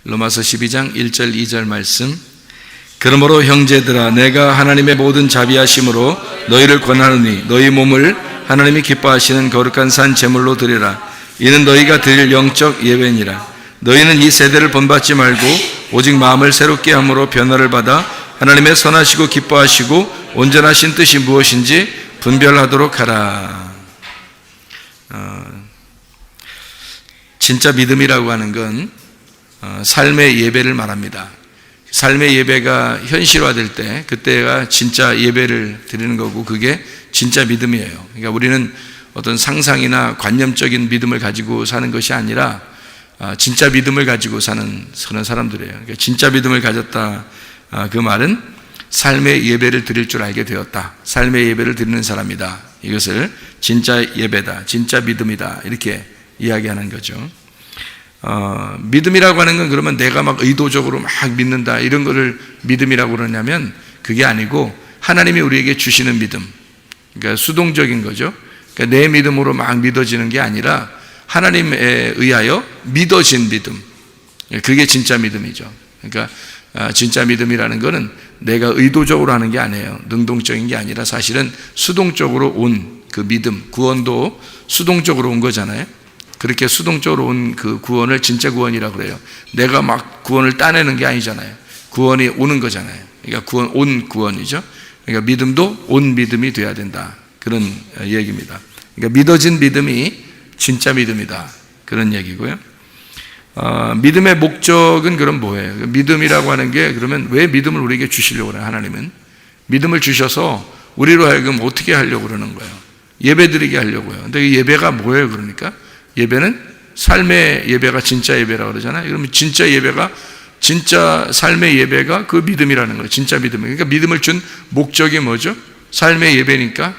로마서 12장 1절 2절 말씀. 그러므로 형제들아, 내가 하나님의 모든 자비하심으로 너희를 권하노니 너희 몸을 하나님이 기뻐하시는 거룩한 산 제물로 드리라. 이는 너희가 드릴 영적 예배니라. 너희는 이 세대를 본받지 말고 오직 마음을 새롭게 함으로 변화를 받아 하나님의 선하시고 기뻐하시고 온전하신 뜻이 무엇인지 분별하도록 하라. 진짜 믿음이라고 하는 건 삶의 예배를 말합니다. 삶의 예배가 현실화될 때 그때가 진짜 예배를 드리는 거고, 그게 진짜 믿음이에요. 그러니까 우리는 어떤 상상이나 관념적인 믿음을 가지고 사는 것이 아니라 진짜 믿음을 가지고 사는 그런 사람들이에요. 그러니까 진짜 믿음을 가졌다, 그 말은 삶의 예배를 드릴 줄 알게 되었다, 삶의 예배를 드리는 사람이다, 이것을 진짜 예배다, 진짜 믿음이다, 이렇게 이야기하는 거죠. 믿음이라고 하는 건 그러면 내가 막 의도적으로 막 믿는다, 이런 거를 믿음이라고 그러냐면 그게 아니고 하나님이 우리에게 주시는 믿음, 그러니까 수동적인 거죠. 그러니까 내 믿음으로 막 믿어지는 게 아니라 하나님에 의하여 믿어진 믿음, 그게 진짜 믿음이죠. 그러니까 진짜 믿음이라는 거는 내가 의도적으로 하는 게 아니에요. 능동적인 게 아니라 사실은 수동적으로 온 그 믿음, 구원도 수동적으로 온 거잖아요. 그렇게 수동적으로 온 그 구원을 진짜 구원이라고 그래요. 내가 막 구원을 따내는 게 아니잖아요. 구원이 오는 거잖아요. 그러니까 온 구원이죠. 그러니까 믿음도 온 믿음이 돼야 된다, 그런 얘기입니다. 그러니까 믿어진 믿음이 진짜 믿음이다, 그런 얘기고요. 믿음의 목적은 그럼 뭐예요? 믿음이라고 하는 게 그러면 왜 믿음을 우리에게 주시려고 그래요? 하나님은 믿음을 주셔서 우리로 하여금 어떻게 하려고 그러는 거예요? 예배드리게 하려고요. 근데 이 예배가 뭐예요? 그러니까 예배는 삶의 예배가 진짜 예배라고 그러잖아요. 그러면 진짜 예배가, 진짜 삶의 예배가 그 믿음이라는 거예요. 진짜 믿음. 그러니까 믿음을 준 목적이 뭐죠? 삶의 예배니까.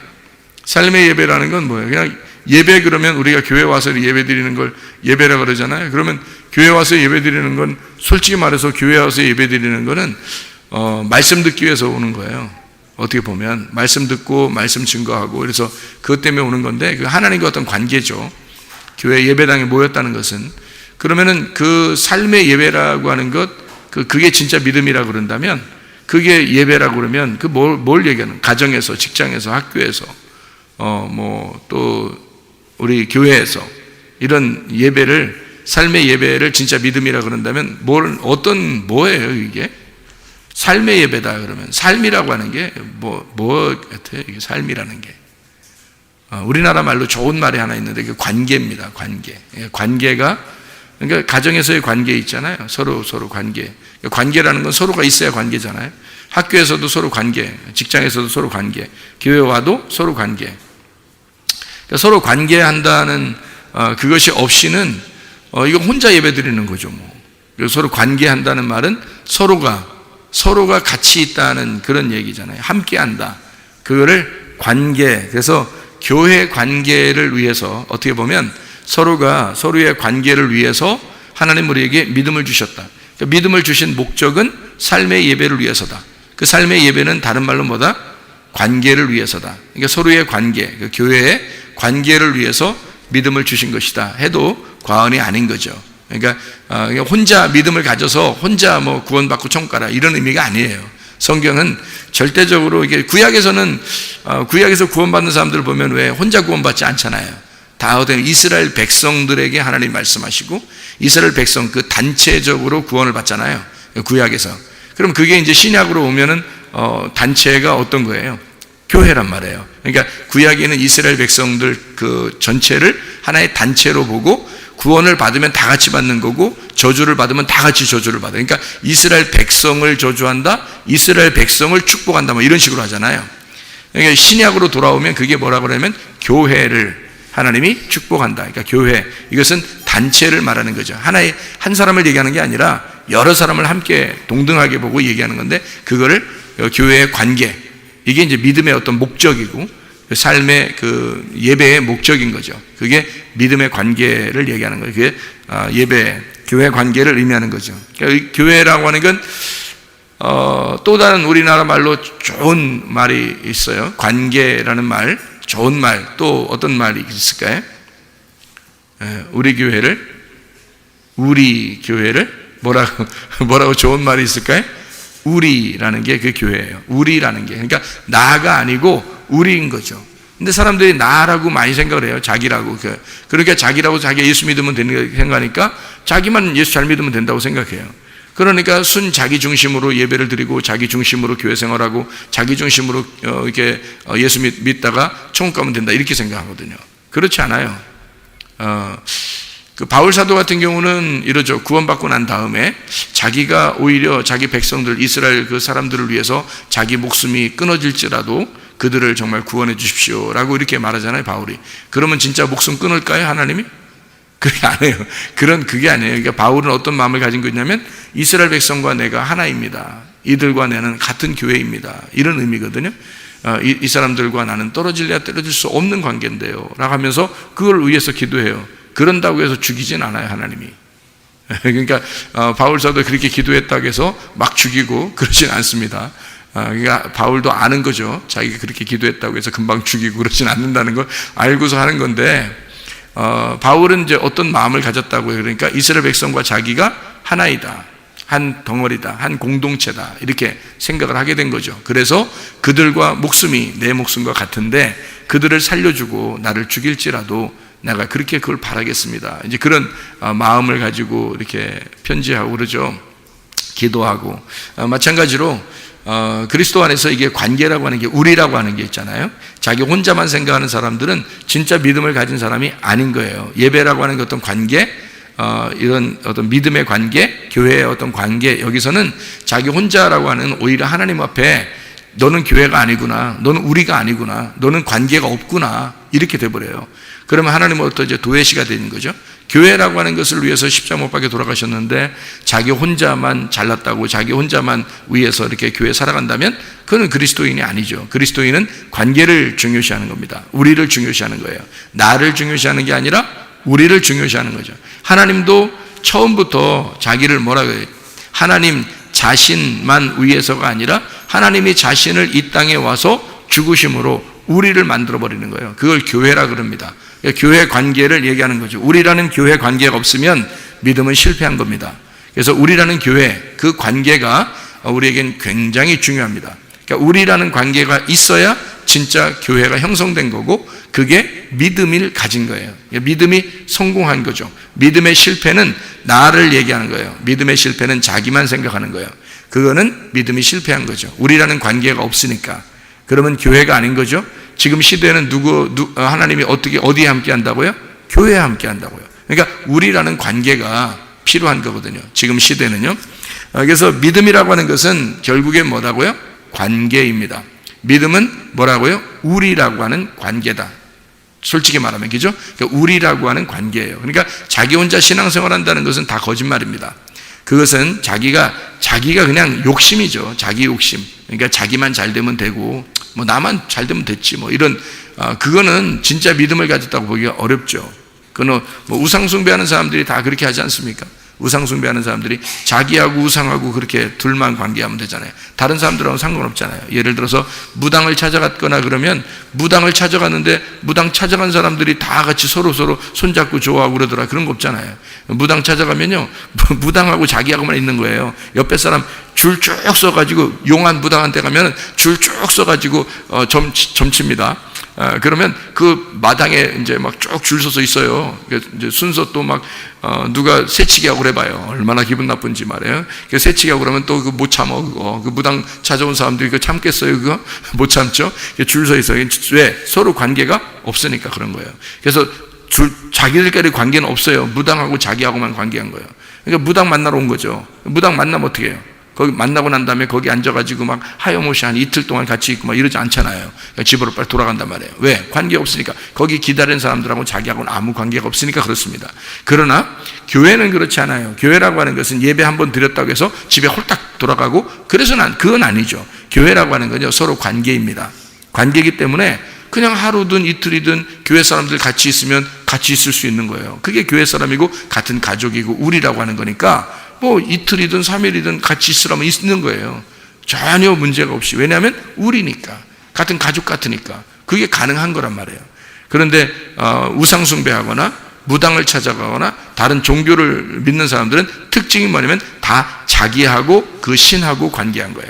삶의 예배라는 건 뭐예요? 그냥 예배, 그러면 우리가 교회 와서 예배 드리는 걸 예배라고 그러잖아요. 그러면 교회 와서 예배 드리는 건, 솔직히 말해서 교회 와서 예배 드리는 거는 말씀 듣기 위해서 오는 거예요. 어떻게 보면 말씀 듣고 말씀 증거하고, 그래서 그것 때문에 오는 건데, 그 하나님과 어떤 관계죠. 교회 예배당에 모였다는 것은, 그러면은 그 삶의 예배라고 하는 것, 그게 진짜 믿음이라고 그런다면, 그게 예배라고 그러면 뭘 얘기하는, 가정에서, 직장에서, 학교에서, 또 우리 교회에서 이런 예배를, 삶의 예배를 진짜 믿음이라고 그런다면 뭐예요 이게? 삶의 예배다 그러면, 삶이라고 하는 게 뭐 같아요? 이게 삶이라는 게. 우리나라 말로 좋은 말이 하나 있는데 그 관계입니다. 관계가, 그러니까 가정에서의 관계 있잖아요. 서로 관계. 관계라는 건 서로가 있어야 관계잖아요. 학교에서도 서로 관계, 직장에서도 서로 관계, 교회 와도 서로 관계. 그러니까 서로 관계한다는 그것이 없이는 이거 혼자 예배 드리는 거죠. 서로 관계한다는 말은 서로가 같이 있다는 그런 얘기잖아요. 함께한다. 그거를 관계. 그래서 교회 관계를 위해서, 어떻게 보면 서로가 서로의 관계를 위해서 하나님 우리에게 믿음을 주셨다. 그러니까 믿음을 주신 목적은 삶의 예배를 위해서다. 그 삶의 예배는 다른 말로 뭐다? 관계를 위해서다. 그러니까 서로의 관계, 그 교회의 관계를 위해서 믿음을 주신 것이다 해도 과언이 아닌 거죠. 그러니까 혼자 믿음을 가져서 혼자 구원받고 천국 가라, 이런 의미가 아니에요. 성경은 절대적으로, 이게 구약에서 구원받는 사람들을 보면 왜 혼자 구원받지 않잖아요. 다 어떤 이스라엘 백성들에게 하나님 말씀하시고 이스라엘 백성 그 단체적으로 구원을 받잖아요. 구약에서. 그럼 그게 이제 신약으로 오면은 단체가 어떤 거예요? 교회란 말이에요. 그러니까 구약에는 이스라엘 백성들 그 전체를 하나의 단체로 보고, 구원을 받으면 다 같이 받는 거고, 저주를 받으면 다 같이 저주를 받아요. 그러니까 이스라엘 백성을 저주한다, 이스라엘 백성을 축복한다, 이런 식으로 하잖아요. 그러니까 신약으로 돌아오면 그게 뭐라고 그러면 교회를 하나님이 축복한다. 그러니까 교회, 이것은 단체를 말하는 거죠. 한 사람을 얘기하는 게 아니라 여러 사람을 함께 동등하게 보고 얘기하는 건데, 그거를 교회의 관계, 이게 이제 믿음의 어떤 목적이고 삶의 그 예배의 목적인 거죠. 그게 믿음의 관계를 얘기하는 거예요. 그게 예배, 교회 관계를 의미하는 거죠. 그러니까 교회라고 하는 건 또 다른 우리나라 말로 좋은 말이 있어요. 관계라는 말, 좋은 말, 또 어떤 말이 있을까요? 우리 교회를 뭐라고 좋은 말이 있을까요? 우리라는 게 그 교회예요. 우리라는 게. 그러니까 나가 아니고 우리인 거죠. 근데 사람들이 나라고 많이 생각을 해요. 자기라고. 그러니까 자기라고 자기가 예수 믿으면 되는 생각하니까 자기만 예수 잘 믿으면 된다고 생각해요. 그러니까 자기 중심으로 예배를 드리고 자기 중심으로 교회 생활하고 자기 중심으로 이렇게 예수 믿다가 천국 가면 된다 이렇게 생각하거든요. 그렇지 않아요. 그 바울 사도 같은 경우는 이러죠. 구원받고 난 다음에 자기가 오히려 자기 백성들 이스라엘 그 사람들을 위해서 자기 목숨이 끊어질지라도 그들을 정말 구원해 주십시오라고 이렇게 말하잖아요, 바울이. 그러면 진짜 목숨 끊을까요, 하나님이? 그게 아니에요. 그게 아니에요. 그러니까 바울은 어떤 마음을 가진 거냐면 이스라엘 백성과 내가 하나입니다. 이들과 나는 같은 교회입니다. 이런 의미거든요. 이 사람들과 나는 떨어질래야 떨어질 수 없는 관계인데요. 라고 하면서 그걸 위해서 기도해요. 그런다고 해서 죽이진 않아요, 하나님이. 그러니까 바울 사도 그렇게 기도했다고 해서 막 죽이고 그러진 않습니다. 그러니까 바울도 아는 거죠. 자기가 그렇게 기도했다고 해서 금방 죽이고 그러진 않는다는 걸 알고서 하는 건데 바울은 이제 어떤 마음을 가졌다고요. 그러니까 이스라엘 백성과 자기가 하나이다, 한 덩어리다, 한 공동체다 이렇게 생각을 하게 된 거죠. 그래서 그들과 목숨이 내 목숨과 같은데 그들을 살려주고 나를 죽일지라도 내가 그렇게 그걸 바라겠습니다. 이제 그런 마음을 가지고 이렇게 편지하고 그러죠. 기도하고 마찬가지로 그리스도 안에서 이게 관계라고 하는 게 우리라고 하는 게 있잖아요. 자기 혼자만 생각하는 사람들은 진짜 믿음을 가진 사람이 아닌 거예요. 예배라고 하는 게 어떤 관계, 이런 어떤 믿음의 관계, 교회의 어떤 관계, 여기서는 자기 혼자라고 하는 오히려 하나님 앞에 너는 교회가 아니구나, 너는 우리가 아니구나, 너는 관계가 없구나 이렇게 돼버려요. 그러면 하나님은 어떤 이제 도외시가 되는 거죠. 교회라고 하는 것을 위해서 십자가 못 박혀 돌아가셨는데 자기 혼자만 잘났다고 자기 혼자만 위해서 이렇게 교회 살아간다면 그건 그리스도인이 아니죠. 그리스도인은 관계를 중요시하는 겁니다. 우리를 중요시하는 거예요. 나를 중요시하는 게 아니라 우리를 중요시하는 거죠. 하나님도 처음부터 자기를 뭐라고 해요? 하나님 자신만 위해서가 아니라 하나님이 자신을 이 땅에 와서 죽으심으로 우리를 만들어버리는 거예요. 그걸 교회라 그럽니다. 교회 관계를 얘기하는 거죠. 우리라는 교회 관계가 없으면 믿음은 실패한 겁니다. 그래서 우리라는 교회, 그 관계가 우리에겐 굉장히 중요합니다. 그러니까 우리라는 관계가 있어야 진짜 교회가 형성된 거고 그게 믿음을 가진 거예요. 믿음이 성공한 거죠. 믿음의 실패는 나를 얘기하는 거예요. 믿음의 실패는 자기만 생각하는 거예요. 그거는 믿음이 실패한 거죠. 우리라는 관계가 없으니까. 그러면 교회가 아닌 거죠. 지금 시대에는 하나님이 어디에 함께 한다고요? 교회에 함께 한다고요. 그러니까 우리라는 관계가 필요한 거거든요. 지금 시대는요. 그래서 믿음이라고 하는 것은 결국에 뭐라고요? 관계입니다. 믿음은 뭐라고요? 우리라고 하는 관계다. 솔직히 말하면 그죠? 그러니까 우리라고 하는 관계예요. 그러니까 자기 혼자 신앙생활 한다는 것은 다 거짓말입니다. 그것은 자기가 그냥 욕심이죠. 자기 욕심. 그러니까 자기만 잘 되면 되고 뭐 나만 잘 되면 됐지 뭐 이런 그거는 진짜 믿음을 가졌다고 보기가 어렵죠. 그는 뭐 우상 숭배하는 사람들이 다 그렇게 하지 않습니까? 우상 숭배하는 사람들이 자기하고 우상하고 그렇게 둘만 관계하면 되잖아요. 다른 사람들하고는 상관없잖아요. 예를 들어서 무당을 찾아갔거나 그러면 무당을 찾아갔는데 무당 찾아간 사람들이 다 같이 서로 손잡고 좋아하고 그러더라. 그런 거 없잖아요. 무당 찾아가면요 무당하고 자기하고만 있는 거예요. 옆에 사람 줄 쭉 서가지고 용한 무당한테 가면 줄 쭉 서가지고 점칩니다. 그러면 그 마당에 이제 막 쭉 줄 서서 있어요. 이제 순서 또 막 누가 새치기 하고 그래봐요. 얼마나 기분 나쁜지 말이에요. 새치기 하고 그러면 또 그 못 참어 그거. 그 무당 찾아온 사람들이 그거 참겠어요 그거? 못 참죠. 줄 서 있어요. 왜? 서로 관계가 없으니까 그런 거예요. 그래서 자기들끼리 관계는 없어요. 무당하고 자기하고만 관계한 거예요. 그러니까 무당 만나러 온 거죠. 무당 만나면 어떻게 해요? 거기 만나고 난 다음에 거기 앉아가지고 막 하염없이 한 이틀 동안 같이 있고 막 이러지 않잖아요. 그러니까 집으로 빨리 돌아간단 말이에요. 왜? 관계 없으니까. 거기 기다리는 사람들하고 자기하고는 아무 관계가 없으니까 그렇습니다. 그러나 교회는 그렇지 않아요. 교회라고 하는 것은 예배 한번 드렸다고 해서 집에 홀딱 돌아가고 그래서는 그건 아니죠. 교회라고 하는 건요 서로 관계입니다. 관계이기 때문에 그냥 하루든 이틀이든 교회 사람들 같이 있으면 같이 있을 수 있는 거예요. 그게 교회 사람이고 같은 가족이고 우리라고 하는 거니까 뭐 이틀이든 3일이든 같이 있으라면 있는 거예요. 전혀 문제가 없이. 왜냐하면 우리니까. 같은 가족 같으니까. 그게 가능한 거란 말이에요. 그런데 우상 숭배하거나 무당을 찾아가거나 다른 종교를 믿는 사람들은 특징이 뭐냐면 다 자기하고 그 신하고 관계한 거예요.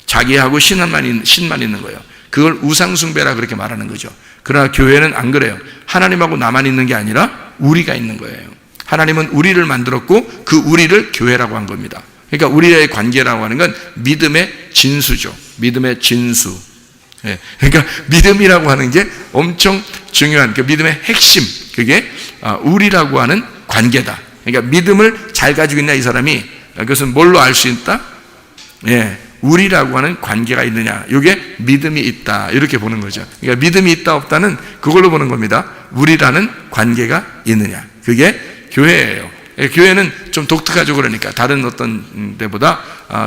자기하고 신만 있는 거예요. 그걸 우상숭배라 그렇게 말하는 거죠. 그러나 교회는 안 그래요. 하나님하고 나만 있는 게 아니라 우리가 있는 거예요. 하나님은 우리를 만들었고 그 우리를 교회라고 한 겁니다. 그러니까 우리의 관계라고 하는 건 믿음의 진수죠. 믿음의 진수. 그러니까 믿음이라고 하는 게 엄청 중요한 그 믿음의 핵심, 그게 우리라고 하는 관계다. 그러니까 믿음을 잘 가지고 있냐 이 사람이, 그것은 뭘로 알 수 있다? 우리라고 하는 관계가 있느냐, 이게 믿음이 있다, 이렇게 보는 거죠. 그러니까 믿음이 있다 없다는 그걸로 보는 겁니다. 우리라는 관계가 있느냐, 그게 교회예요. 교회는 좀 독특하죠. 그러니까 다른 어떤 데보다,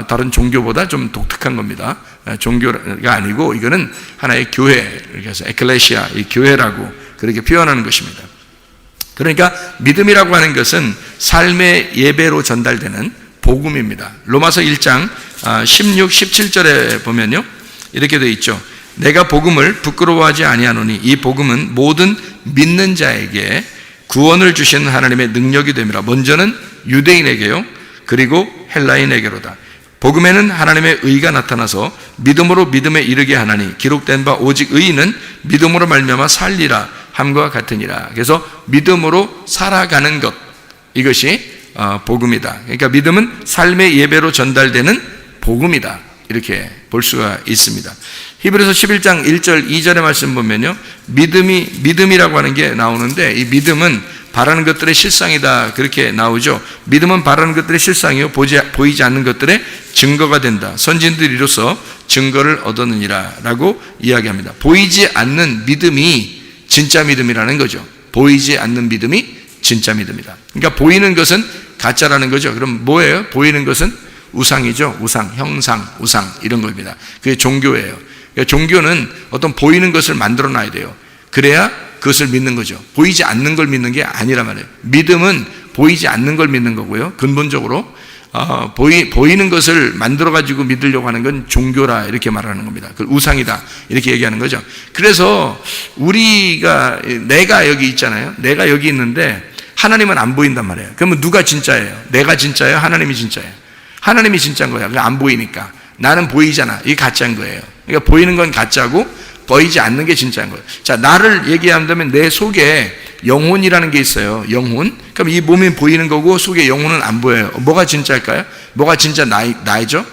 다른 종교보다 좀 독특한 겁니다. 종교가 아니고 이거는 하나의 교회, 그래서 에클레시아, 이 교회라고 그렇게 표현하는 것입니다. 그러니까 믿음이라고 하는 것은 삶의 예배로 전달되는 복음입니다. 로마서 1장 16, 17절에 보면요, 이렇게 되어 있죠. 내가 복음을 부끄러워하지 아니하노니 이 복음은 모든 믿는 자에게 구원을 주시는 하나님의 능력이 됨이라. 먼저는 유대인에게요, 그리고 헬라인에게로다. 복음에는 하나님의 의가 나타나서 믿음으로 믿음에 이르게 하나니 기록된 바 오직 의인은 믿음으로 말미암아 살리라 함과 같으니라. 그래서 믿음으로 살아가는 것, 이것이 복음이다. 그러니까 믿음은 삶의 예배로 전달되는 복음이다, 이렇게 볼 수가 있습니다. 히브리서 11장 1절 2절의 말씀 보면요, 믿음이라고 하는 게 나오는데, 이 믿음은 바라는 것들의 실상이다, 그렇게 나오죠. 믿음은 바라는 것들의 실상이요 보이지 않는 것들의 증거가 된다. 선진들이로서 증거를 얻었느니라 라고 이야기합니다. 보이지 않는 믿음이 진짜 믿음이라는 거죠. 보이지 않는 믿음이 진짜 믿음이다. 그러니까 보이는 것은 가짜라는 거죠. 그럼 뭐예요? 보이는 것은 우상이죠. 우상, 형상, 우상, 이런 겁니다. 그게 종교예요. 그러니까 종교는 어떤 보이는 것을 만들어 놔야 돼요. 그래야 그것을 믿는 거죠. 보이지 않는 걸 믿는 게 아니란 말이에요. 믿음은 보이지 않는 걸 믿는 거고요. 근본적으로 보이는 것을 만들어 가지고 믿으려고 하는 건 종교라, 이렇게 말하는 겁니다. 그 우상이다, 이렇게 얘기하는 거죠. 그래서 내가 여기 있잖아요. 내가 여기 있는데 하나님은 안 보인단 말이에요. 그러면 누가 진짜예요? 내가 진짜예요? 하나님이 진짜예요? 하나님이 진짜인 거야. 안 보이니까. 나는 보이잖아. 이게 가짜인 거예요. 그러니까 보이는 건 가짜고 보이지 않는 게 진짜인 거예요. 자, 나를 얘기한다면 내 속에 영혼이라는 게 있어요. 영혼. 그럼 이 몸이 보이는 거고 속에 영혼은 안 보여요. 뭐가 진짜일까요? 뭐가 진짜 나이죠?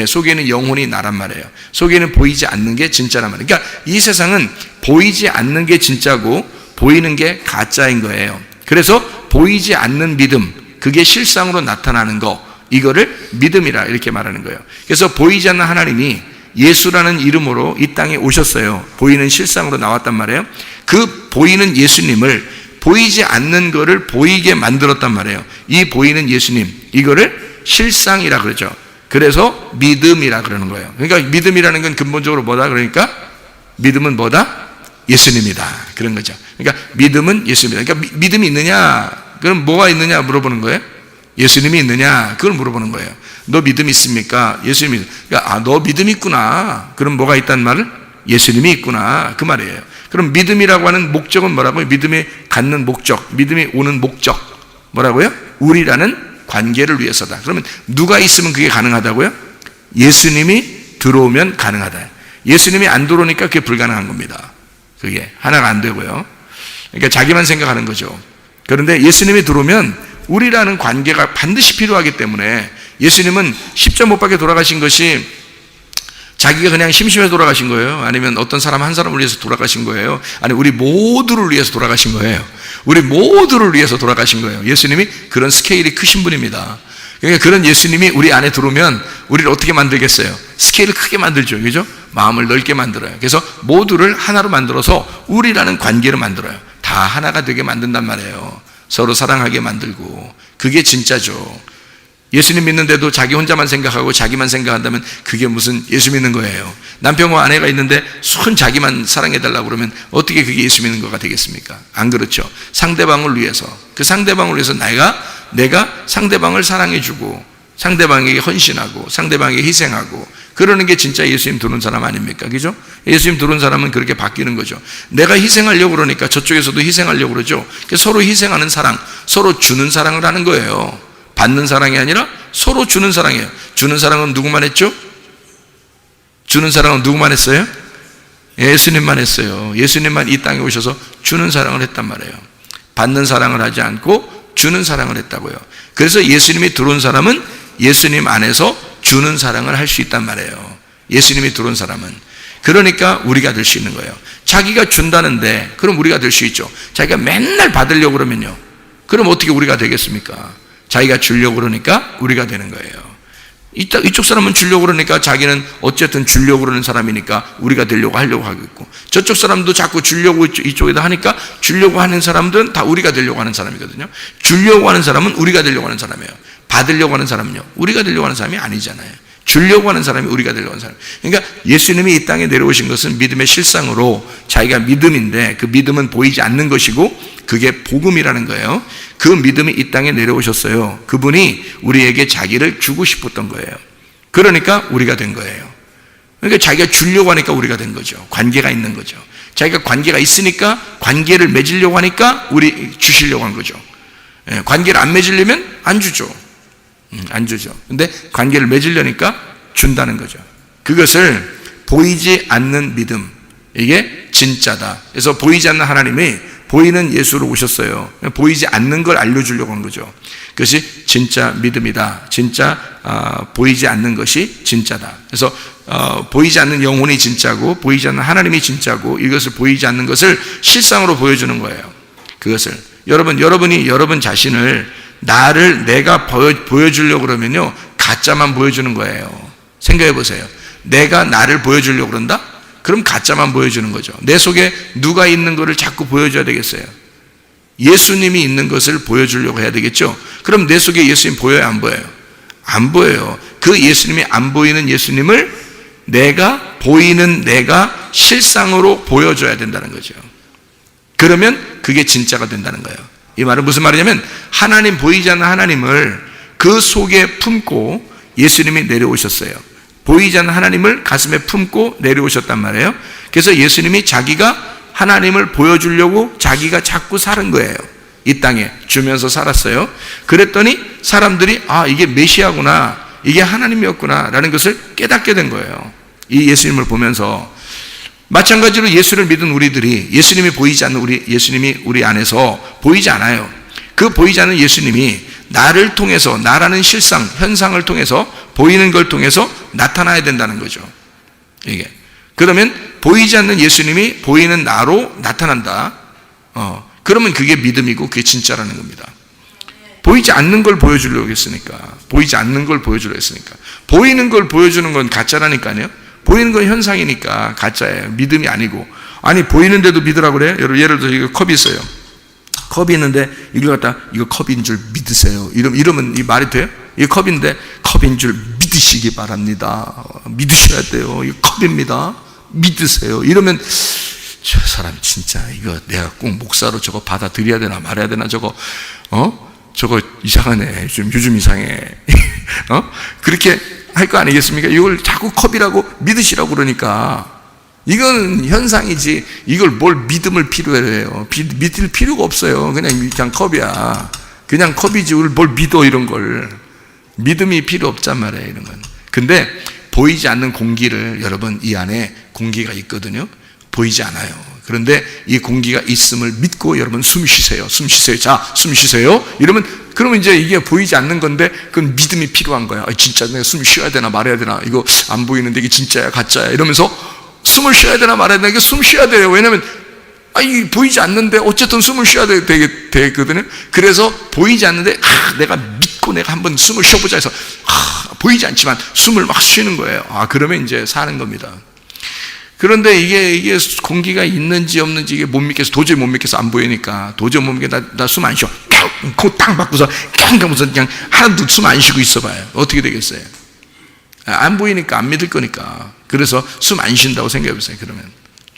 속에는 영혼이 나란 말이에요. 속에는 보이지 않는 게 진짜란 말이에요. 그러니까 이 세상은 보이지 않는 게 진짜고 보이는 게 가짜인 거예요. 그래서 보이지 않는 믿음, 그게 실상으로 나타나는 거, 이거를 믿음이라 이렇게 말하는 거예요. 그래서 보이지 않는 하나님이 예수라는 이름으로 이 땅에 오셨어요. 보이는 실상으로 나왔단 말이에요. 그 보이는 예수님을 보이지 않는 거를 보이게 만들었단 말이에요. 이 보이는 예수님, 이거를 실상이라 그러죠. 그래서 믿음이라 그러는 거예요. 그러니까 믿음이라는 건 근본적으로 뭐다? 그러니까 믿음은 뭐다? 예수님이다, 그런 거죠. 그러니까 믿음은 예수님이다. 그러니까 믿음이 있느냐? 그럼 뭐가 있느냐 물어보는 거예요. 예수님이 있느냐? 그걸 물어보는 거예요. 너 믿음 있습니까? 예수님이. 그러니까 너 믿음 있구나. 그럼 뭐가 있다는 말을? 예수님이 있구나, 그 말이에요. 그럼 믿음이라고 하는 목적은 뭐라고요? 믿음이 갖는 목적, 믿음이 오는 목적 뭐라고요? 우리라는 관계를 위해서다. 그러면 누가 있으면 그게 가능하다고요? 예수님이 들어오면 가능하다. 예수님이 안 들어오니까 그게 불가능한 겁니다. 그게 하나가 안 되고요. 그러니까 자기만 생각하는 거죠. 그런데 예수님이 들어오면 우리라는 관계가 반드시 필요하기 때문에, 예수님은 십자 못 박혀 돌아가신 것이 자기가 그냥 심심해서 돌아가신 거예요? 아니면 어떤 사람 한 사람을 위해서 돌아가신 거예요? 아니, 우리 모두를 위해서 돌아가신 거예요. 우리 모두를 위해서 돌아가신 거예요. 예수님이 그런 스케일이 크신 분입니다. 그러니까 그런 예수님이 우리 안에 들어오면 우리를 어떻게 만들겠어요? 스케일을 크게 만들죠. 그죠? 마음을 넓게 만들어요. 그래서 모두를 하나로 만들어서 우리라는 관계를 만들어요. 다 하나가 되게 만든단 말이에요. 서로 사랑하게 만들고. 그게 진짜죠. 예수님 믿는데도 자기 혼자만 생각하고 자기만 생각한다면 그게 무슨 예수 믿는 거예요. 남편과 아내가 있는데 순 자기만 사랑해달라고 그러면 어떻게 그게 예수 믿는 거가 되겠습니까? 안 그렇죠. 상대방을 위해서, 그 상대방을 위해서 내가 상대방을 사랑해주고 상대방에게 헌신하고 상대방에게 희생하고 그러는 게 진짜 예수님 들어온 사람 아닙니까? 그죠? 예수님 들어온 사람은 그렇게 바뀌는 거죠. 내가 희생하려고 그러니까 저쪽에서도 희생하려고 그러죠. 서로 희생하는 사랑, 서로 주는 사랑을 하는 거예요. 받는 사랑이 아니라 서로 주는 사랑이에요. 주는 사랑은 누구만 했죠? 주는 사랑은 누구만 했어요? 예수님만 했어요. 예수님만 이 땅에 오셔서 주는 사랑을 했단 말이에요. 받는 사랑을 하지 않고 주는 사랑을 했다고요. 그래서 예수님이 들어온 사람은 예수님 안에서 주는 사랑을 할 수 있단 말이에요. 예수님이 들어온 사람은. 그러니까 우리가 될 수 있는 거예요. 자기가 준다는데 그럼 우리가 될 수 있죠. 자기가 맨날 받으려고 그러면요. 그럼 어떻게 우리가 되겠습니까? 자기가 주려고 그러니까 우리가 되는 거예요. 이쪽 사람은 주려고 그러니까 자기는 어쨌든 주려고 그러는 사람이니까 우리가 되려고 하려고 하겠고, 저쪽 사람도 자꾸 주려고 이쪽에다 하니까 주려고 하는 사람들은 다 우리가 되려고 하는 사람이거든요. 주려고 하는 사람은 우리가 되려고 하는 사람이에요. 받으려고 하는 사람은요, 우리가 되려고 하는 사람이 아니잖아요. 주려고 하는 사람이 우리가 되려고 하는 사람. 그러니까 예수님이 이 땅에 내려오신 것은 믿음의 실상으로 자기가 믿음인데 그 믿음은 보이지 않는 것이고 그게 복음이라는 거예요. 그 믿음이 이 땅에 내려오셨어요. 그분이 우리에게 자기를 주고 싶었던 거예요. 그러니까 우리가 된 거예요. 그러니까 자기가 주려고 하니까 우리가 된 거죠. 관계가 있는 거죠. 자기가 관계가 있으니까 관계를 맺으려고 하니까 우리 주시려고 한 거죠. 관계를 안 맺으려면 안 주죠. 안 주죠. 근데 관계를 맺으려니까 준다는 거죠. 그것을 보이지 않는 믿음, 이게 진짜다. 그래서 보이지 않는 하나님이 보이는 예수로 오셨어요. 보이지 않는 걸 알려주려고 한 거죠. 그것이 진짜 믿음이다. 진짜 보이지 않는 것이 진짜다. 그래서 보이지 않는 영혼이 진짜고 보이지 않는 하나님이 진짜고 이것을 보이지 않는 것을 실상으로 보여주는 거예요. 그것을 여러분이 여러분 자신을 나를 내가 보여주려고 그러면요 가짜만 보여주는 거예요. 생각해 보세요. 내가 나를 보여주려고 그런다? 그럼 가짜만 보여주는 거죠. 내 속에 누가 있는 것을 자꾸 보여줘야 되겠어요. 예수님이 있는 것을 보여주려고 해야 되겠죠. 그럼 내 속에 예수님 보여요, 안 보여요? 안 보여요. 그 예수님이 안 보이는 예수님을 내가 보이는 내가 실상으로 보여줘야 된다는 거죠. 그러면 그게 진짜가 된다는 거예요. 이 말은 무슨 말이냐면 하나님, 보이지 않는 하나님을 그 속에 품고 예수님이 내려오셨어요. 보이지 않는 하나님을 가슴에 품고 내려오셨단 말이에요. 그래서 예수님이 자기가 하나님을 보여주려고 자기가 자꾸 사는 거예요. 이 땅에 주면서 살았어요. 그랬더니 사람들이 이게 메시아구나, 이게 하나님이었구나 라는 것을 깨닫게 된 거예요. 이 예수님을 보면서. 마찬가지로 예수를 믿은 우리들이 예수님이 보이지 않는 예수님이 우리 안에서 보이지 않아요. 그 보이지 않는 예수님이 나를 통해서, 나라는 실상, 현상을 통해서, 보이는 걸 통해서 나타나야 된다는 거죠. 이게. 그러면 보이지 않는 예수님이 보이는 나로 나타난다. 그러면 그게 믿음이고 그게 진짜라는 겁니다. 보이지 않는 걸 보여주려고 했으니까. 보이지 않는 걸 보여주려고 했으니까. 보이는 걸 보여주는 건 가짜라니까요. 보이는 건 현상이니까 가짜예요. 믿음이 아니고. 아니, 보이는데도 믿으라고 그래요? 예를 들어서 이거 컵이 있어요. 컵이 있는데 이걸 갖다 이거 컵인 줄 믿으세요. 이러면 이 말이 돼요? 이 컵인데 컵인 줄 믿으시기 바랍니다. 믿으셔야 돼요. 이거 컵입니다. 믿으세요. 이러면 저 사람 진짜 이거 내가 꼭 목사로 저거 받아들여야 되나 말아야 되나 저거 이상하네. 요즘 이상해. 그렇게 할 거 아니겠습니까? 이걸 자꾸 컵이라고 믿으시라고 그러니까 이건 현상이지 이걸 뭘 믿음을 필요해요. 믿을 필요가 없어요. 그냥 컵이야. 그냥 컵이지 뭘 믿어. 이런 걸 믿음이 필요 없단 말이에요. 이런 건. 근데 보이지 않는 공기를, 여러분 이 안에 공기가 있거든요. 보이지 않아요. 그런데 이 공기가 있음을 믿고 여러분 숨 쉬세요. 숨 쉬세요. 자, 숨 쉬세요. 그러면 이제 이게 보이지 않는 건데 그건 믿음이 필요한 거야. 진짜 내가 숨 쉬어야 되나 말아야 되나, 이거 안 보이는데 이게 진짜야 가짜야, 이러면서 숨을 쉬어야 되나 말아야 되나, 이게 숨 쉬어야 돼요. 왜냐면 이 보이지 않는데 어쨌든 숨을 쉬어야 되거든요. 그래서 보이지 않는데 내가 믿고 내가 한번 숨을 쉬어보자 해서 보이지 않지만 숨을 막 쉬는 거예요. 그러면 이제 사는 겁니다. 그런데 이게 공기가 있는지 없는지 이게 못 믿겠어. 도저히 못 믿겠어. 안 보이니까. 도저히 못 믿겠어. 나 숨 안 쉬어. 코 땅 받고서 하면서 그냥 하나도 숨 안 쉬고 있어 봐요. 어떻게 되겠어요? 안 보이니까 안 믿을 거니까. 그래서 숨 안 쉰다고 생각해 보세요. 그러면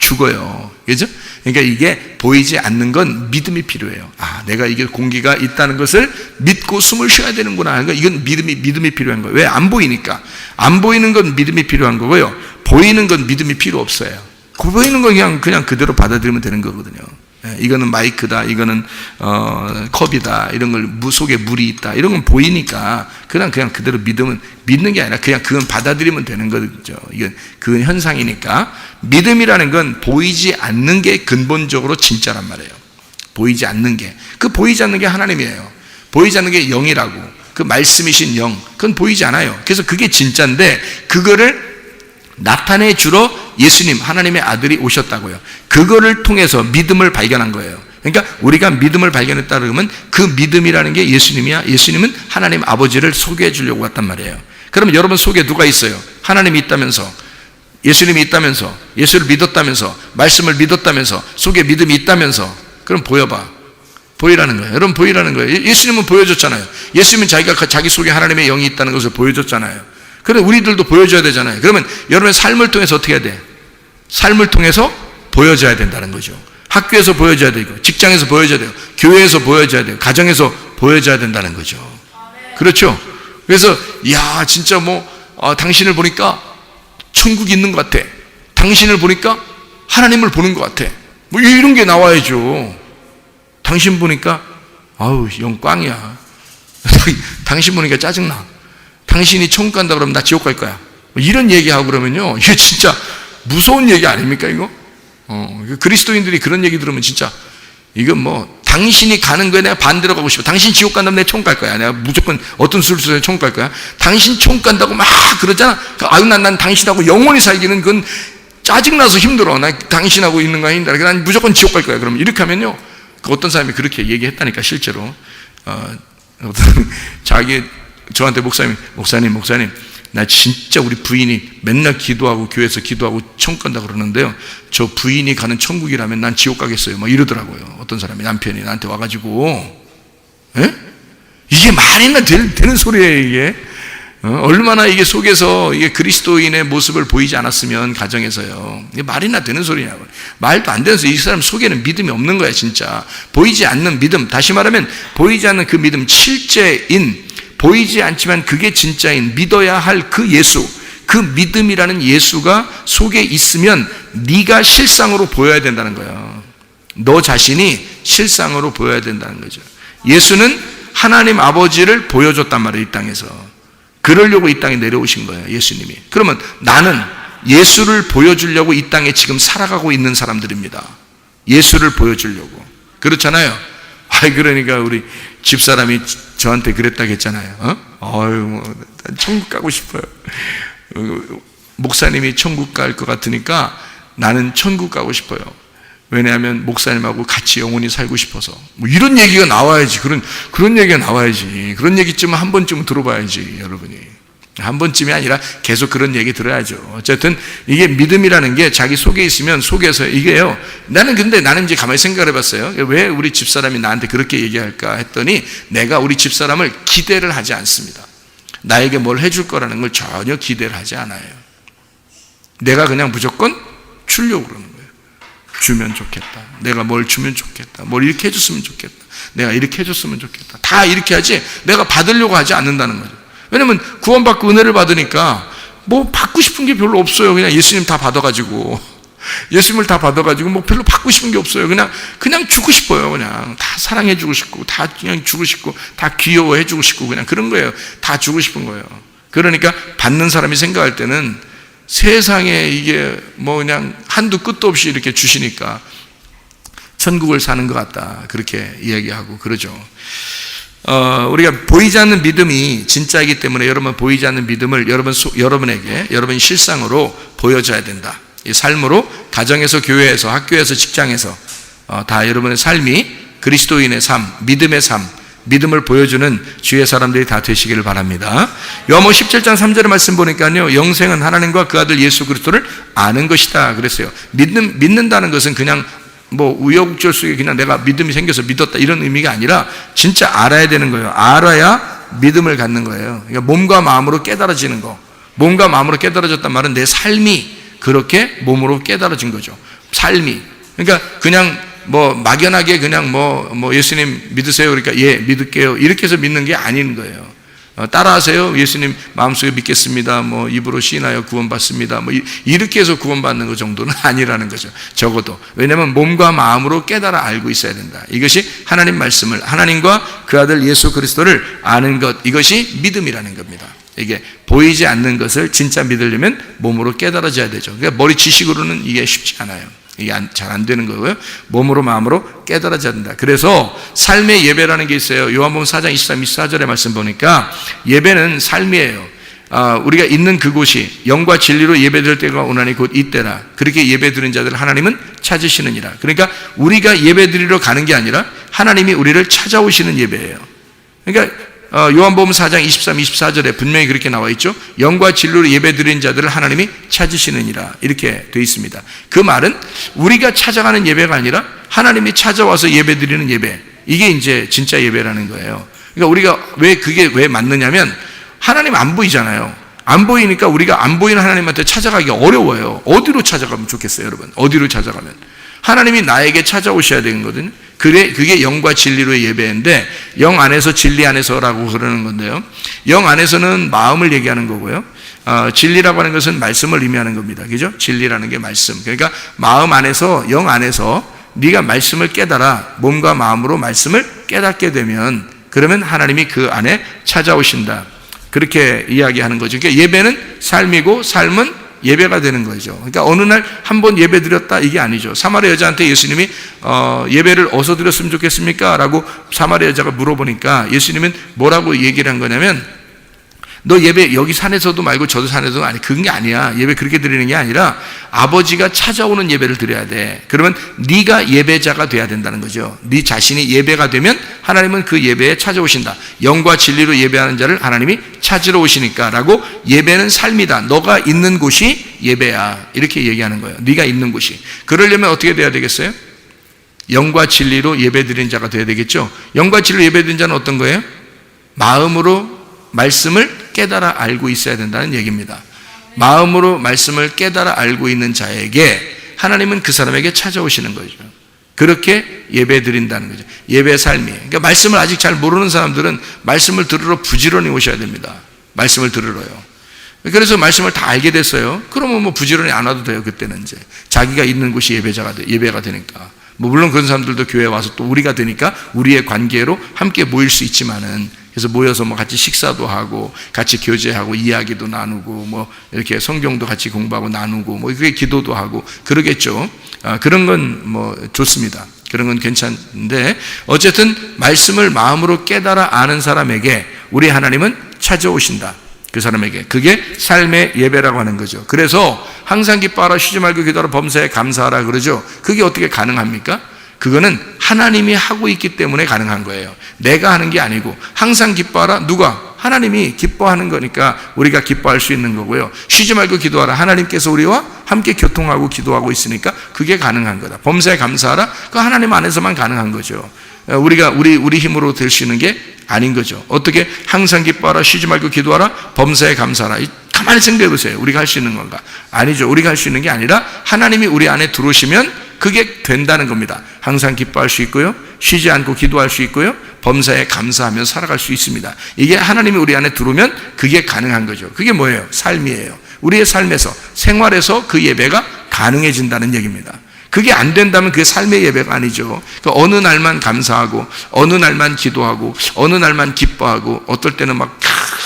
죽어요. 그죠? 그러니까 이게 보이지 않는 건 믿음이 필요해요. 내가 이게 공기가 있다는 것을 믿고 숨을 쉬어야 되는구나. 그러니까 이건 믿음이 필요한 거예요. 왜? 안 보이니까. 안 보이는 건 믿음이 필요한 거고요. 보이는 건 믿음이 필요 없어요. 보이는 건 그냥 그대로 받아들이면 되는 거거든요. 이거는 마이크다, 이거는 컵이다, 이런 걸 속에 물이 있다, 이런 건 보이니까 그냥 그대로 믿는 게 아니라 그냥 그건 받아들이면 되는 거죠. 이건 그 현상이니까. 믿음이라는 건 보이지 않는 게 근본적으로 진짜란 말이에요. 보이지 않는 게, 보이지 않는 게 하나님이에요. 보이지 않는 게 영이라고, 그 말씀이신 영, 그건 보이지 않아요. 그래서 그게 진짜인데 그거를 나타내 주러 예수님, 하나님의 아들이 오셨다고요. 그거를 통해서 믿음을 발견한 거예요. 그러니까 우리가 믿음을 발견했다 그러면 그 믿음이라는 게 예수님이야. 예수님은 하나님 아버지를 소개해 주려고 왔단 말이에요. 그러면 여러분 속에 누가 있어요? 하나님이 있다면서, 예수님이 있다면서, 예수를 믿었다면서, 말씀을 믿었다면서, 속에 믿음이 있다면서. 그럼 보여봐. 보이라는 거예요. 여러분 보이라는 거예요. 예수님은 보여줬잖아요. 예수님은 자기 속에 하나님의 영이 있다는 것을 보여줬잖아요. 그래, 우리들도 보여줘야 되잖아요. 그러면 여러분의 삶을 통해서 어떻게 해야 돼? 삶을 통해서 보여줘야 된다는 거죠. 학교에서 보여줘야 되고, 직장에서 보여줘야 되고, 교회에서 보여줘야 되고, 가정에서 보여줘야 된다는 거죠. 그렇죠? 그래서 진짜 당신을 보니까 천국이 있는 것 같아. 당신을 보니까 하나님을 보는 것 같아. 이런 게 나와야죠. 당신 보니까 영 꽝이야. 당신 보니까 짜증나. 당신이 천국 간다 그러면 나 지옥 갈 거야. 이런 얘기하고 그러면요, 이게 진짜 무서운 얘기 아닙니까, 이거? 그리스도인들이 그런 얘기 들으면 진짜, 이건 당신이 가는 거에 내가 반대로 가고 싶어. 당신 지옥 간다면 내가 천국 갈 거야. 내가 무조건 어떤 수를 써서 천국 갈 거야. 당신 천국 간다고 막 그러잖아. 난 당신하고 영원히 살기는 그건 짜증나서 힘들어. 나 당신하고 있는 거 아닌데, 난 무조건 지옥 갈 거야. 그러면 이렇게 하면요, 어떤 사람이 그렇게 얘기했다니까, 실제로. 저한테 목사님, 나 진짜 우리 부인이 맨날 기도하고 교회에서 기도하고 천국 간다 그러는데요, 저 부인이 가는 천국이라면 난 지옥 가겠어요. 이러더라고요. 어떤 사람이, 남편이 나한테 와가지고. 이게 말이나 되는 소리예요, 이게. 얼마나 이게 속에서 이게 그리스도인의 모습을 보이지 않았으면 가정에서요. 이게 말이나 되는 소리냐고. 말도 안 되는 소리. 이 사람 속에는 믿음이 없는 거야, 진짜. 보이지 않는 믿음. 다시 말하면 보이지 않는 그 믿음, 실제인, 보이지 않지만 그게 진짜인, 믿어야 할 그 예수, 그 믿음이라는 예수가 속에 있으면 네가 실상으로 보여야 된다는 거예요. 너 자신이 실상으로 보여야 된다는 거죠. 예수는 하나님 아버지를 보여줬단 말이에요, 이 땅에서. 그러려고 이 땅에 내려오신 거예요, 예수님이. 그러면 나는 예수를 보여주려고 이 땅에 지금 살아가고 있는 사람들입니다. 예수를 보여주려고. 그렇잖아요. 그러니까 우리 집사람이 저한테 그랬다고 했잖아요. 난 천국 가고 싶어요. 목사님이 천국 갈 것 같으니까 나는 천국 가고 싶어요. 왜냐하면 목사님하고 같이 영원히 살고 싶어서. 이런 얘기가 나와야지. 그런 얘기가 나와야지. 그런 얘기쯤은 한 번쯤은 들어봐야지, 여러분이. 한 번쯤이 아니라 계속 그런 얘기 들어야죠. 어쨌든 이게 믿음이라는 게 자기 속에 있으면 속에서 이게요. 나는 이제 가만히 생각을 해봤어요. 왜 우리 집사람이 나한테 그렇게 얘기할까 했더니, 내가 우리 집사람을 기대를 하지 않습니다. 나에게 뭘 해줄 거라는 걸 전혀 기대를 하지 않아요. 내가 그냥 무조건 주려고 그러는 거예요. 주면 좋겠다. 내가 뭘 주면 좋겠다. 뭘 이렇게 해줬으면 좋겠다. 내가 이렇게 해줬으면 좋겠다. 다 이렇게 하지 내가 받으려고 하지 않는다는 거죠. 왜냐면 구원받고 은혜를 받으니까 받고 싶은 게 별로 없어요. 그냥 예수님 다 받아가지고, 예수님을 다 받아가지고 별로 받고 싶은 게 없어요. 그냥 주고 싶어요. 그냥 다 사랑해주고 싶고, 다 그냥 주고 싶고, 다 귀여워해주고 싶고, 그냥 그런 거예요. 다 주고 싶은 거예요. 그러니까 받는 사람이 생각할 때는 세상에 이게 그냥 한두 끝도 없이 이렇게 주시니까 천국을 사는 것 같다, 그렇게 이야기하고 그러죠. 우리가 보이지 않는 믿음이 진짜이기 때문에 여러분 보이지 않는 믿음을 여러분에게 여러분 실상으로 보여줘야 된다. 이 삶으로, 가정에서, 교회에서, 학교에서, 직장에서 다 여러분의 삶이 그리스도인의 삶, 믿음의 삶, 믿음을 보여주는 주의 사람들이 다 되시기를 바랍니다. 요한복음 17장 3절의 말씀 보니까요, 영생은 하나님과 그 아들 예수 그리스도를 아는 것이다 그랬어요. 믿는다는 것은 그냥 우여곡절 속에 그냥 내가 믿음이 생겨서 믿었다, 이런 의미가 아니라 진짜 알아야 되는 거예요. 알아야 믿음을 갖는 거예요. 그러니까 몸과 마음으로 깨달아지는 거. 몸과 마음으로 깨달아졌단 말은 내 삶이 그렇게 몸으로 깨달아진 거죠. 삶이. 그러니까 그냥 뭐 막연하게 그냥 뭐 예수님 믿으세요. 그러니까 예, 믿을게요. 이렇게 해서 믿는 게 아닌 거예요. 따라하세요. 예수님 마음속에 믿겠습니다. 뭐 입으로 시인하여 구원받습니다. 뭐 이렇게 해서 구원받는 것 정도는 아니라는 거죠. 적어도. 왜냐하면 몸과 마음으로 깨달아 알고 있어야 된다. 이것이 하나님 말씀을, 하나님과 그 아들 예수 그리스도를 아는 것, 이것이 믿음이라는 겁니다. 이게 보이지 않는 것을 진짜 믿으려면 몸으로 깨달아져야 되죠. 그러니까 머리 지식으로는 이게 쉽지 않아요. 이게 잘 안 되는 거고요. 몸으로 마음으로 깨달아져야 된다. 그래서 삶의 예배라는 게 있어요. 요한복음 4장 23, 24절의 말씀 보니까 예배는 삶이에요. 우리가 있는 그곳이 영과 진리로 예배드릴 때가 오나니 곧 이때라. 그렇게 예배드리는 자들을 하나님은 찾으시느니라. 그러니까 우리가 예배드리러 가는 게 아니라 하나님이 우리를 찾아오시는 예배예요. 그러니까 요한복음 4장 23, 24절에 분명히 그렇게 나와 있죠. 영과 진리로 예배드리는 자들을 하나님이 찾으시느니라. 이렇게 되어 있습니다. 그 말은 우리가 찾아가는 예배가 아니라 하나님이 찾아와서 예배드리는 예배. 이게 이제 진짜 예배라는 거예요. 그러니까 우리가 그게 왜 맞느냐면 하나님 안 보이잖아요. 안 보이니까 우리가 안 보이는 하나님한테 찾아가기 어려워요. 어디로 찾아가면 좋겠어요, 여러분? 어디로 찾아가면? 하나님이 나에게 찾아오셔야 되는 거거든요. 그게 영과 진리로의 예배인데, 영 안에서 진리 안에서라고 그러는 건데요. 영 안에서는 마음을 얘기하는 거고요. 진리라고 하는 것은 말씀을 의미하는 겁니다. 그죠? 진리라는 게 말씀. 그러니까 마음 안에서, 영 안에서 네가 말씀을 깨달아 몸과 마음으로 말씀을 깨닫게 되면, 그러면 하나님이 그 안에 찾아오신다. 그렇게 이야기하는 거죠. 그러니까 예배는 삶이고 삶은 예배가 되는 거죠. 그러니까 어느 날 한 번 예배 드렸다 이게 아니죠. 사마리아 여자한테 예수님이 예배를 어디서 드렸으면 좋겠습니까? 라고 사마리아 여자가 물어보니까 예수님은 뭐라고 얘기를 한 거냐면, 너 예배 여기 산에서도 말고 저도 산에서도 아니, 그런 게 아니야. 예배 그렇게 드리는 게 아니라 아버지가 찾아오는 예배를 드려야 돼. 그러면 네가 예배자가 돼야 된다는 거죠. 네 자신이 예배가 되면 하나님은 그 예배에 찾아오신다. 영과 진리로 예배하는 자를 하나님이 찾으러 오시니까 라고, 예배는 삶이다. 너가 있는 곳이 예배야. 이렇게 얘기하는 거예요. 네가 있는 곳이. 그러려면 어떻게 돼야 되겠어요? 영과 진리로 예배드리는 자가 돼야 되겠죠. 영과 진리로 예배드리는 자는 어떤 거예요? 마음으로 말씀을 깨달아 알고 있어야 된다는 얘기입니다. 마음으로 말씀을 깨달아 알고 있는 자에게 하나님은 그 사람에게 찾아오시는 거죠. 그렇게 예배 드린다는 거죠. 예배 삶이에요. 그러니까 말씀을 아직 잘 모르는 사람들은 말씀을 들으러 부지런히 오셔야 됩니다. 말씀을 들으러요. 그래서 말씀을 다 알게 됐어요. 그러면 뭐 부지런히 안 와도 돼요. 그때는 이제 자기가 있는 곳이 예배가 되니까. 뭐 물론 그런 사람들도 교회에 와서 또 우리가 되니까 우리의 관계로 함께 모일 수 있지만은, 그래서 모여서 뭐 같이 식사도 하고 같이 교제하고 이야기도 나누고 뭐 이렇게 성경도 같이 공부하고 나누고 뭐 그게 기도도 하고 그러겠죠. 그런 건 뭐 좋습니다. 그런 건 괜찮은데, 어쨌든 말씀을 마음으로 깨달아 아는 사람에게 우리 하나님은 찾아오신다. 그 사람에게. 그게 삶의 예배라고 하는 거죠. 그래서 항상 기뻐하라, 쉬지 말고 기도하라, 범사에 감사하라 그러죠. 그게 어떻게 가능합니까? 그거는 하나님이 하고 있기 때문에 가능한 거예요. 내가 하는 게 아니고. 항상 기뻐하라, 누가? 하나님이 기뻐하는 거니까 우리가 기뻐할 수 있는 거고요. 쉬지 말고 기도하라, 하나님께서 우리와 함께 교통하고 기도하고 있으니까 그게 가능한 거다. 범사에 감사하라, 그 하나님 안에서만 가능한 거죠. 우리가 우리 힘으로 될 수 있는 게 아닌 거죠. 어떻게 항상 기뻐하라, 쉬지 말고 기도하라, 범사에 감사하라. 가만히 생각해 보세요. 우리가 할 수 있는 건가? 아니죠. 우리가 할 수 있는 게 아니라 하나님이 우리 안에 들어오시면 그게 된다는 겁니다. 항상 기뻐할 수 있고요, 쉬지 않고 기도할 수 있고요, 범사에 감사하며 살아갈 수 있습니다. 이게 하나님이 우리 안에 들어오면 그게 가능한 거죠. 그게 뭐예요? 삶이에요. 우리의 삶에서, 생활에서 그 예배가 가능해진다는 얘기입니다. 그게 안 된다면 그게 삶의 예배가 아니죠. 그러니까 어느 날만 감사하고, 어느 날만 기도하고, 어느 날만 기뻐하고, 어떨 때는 막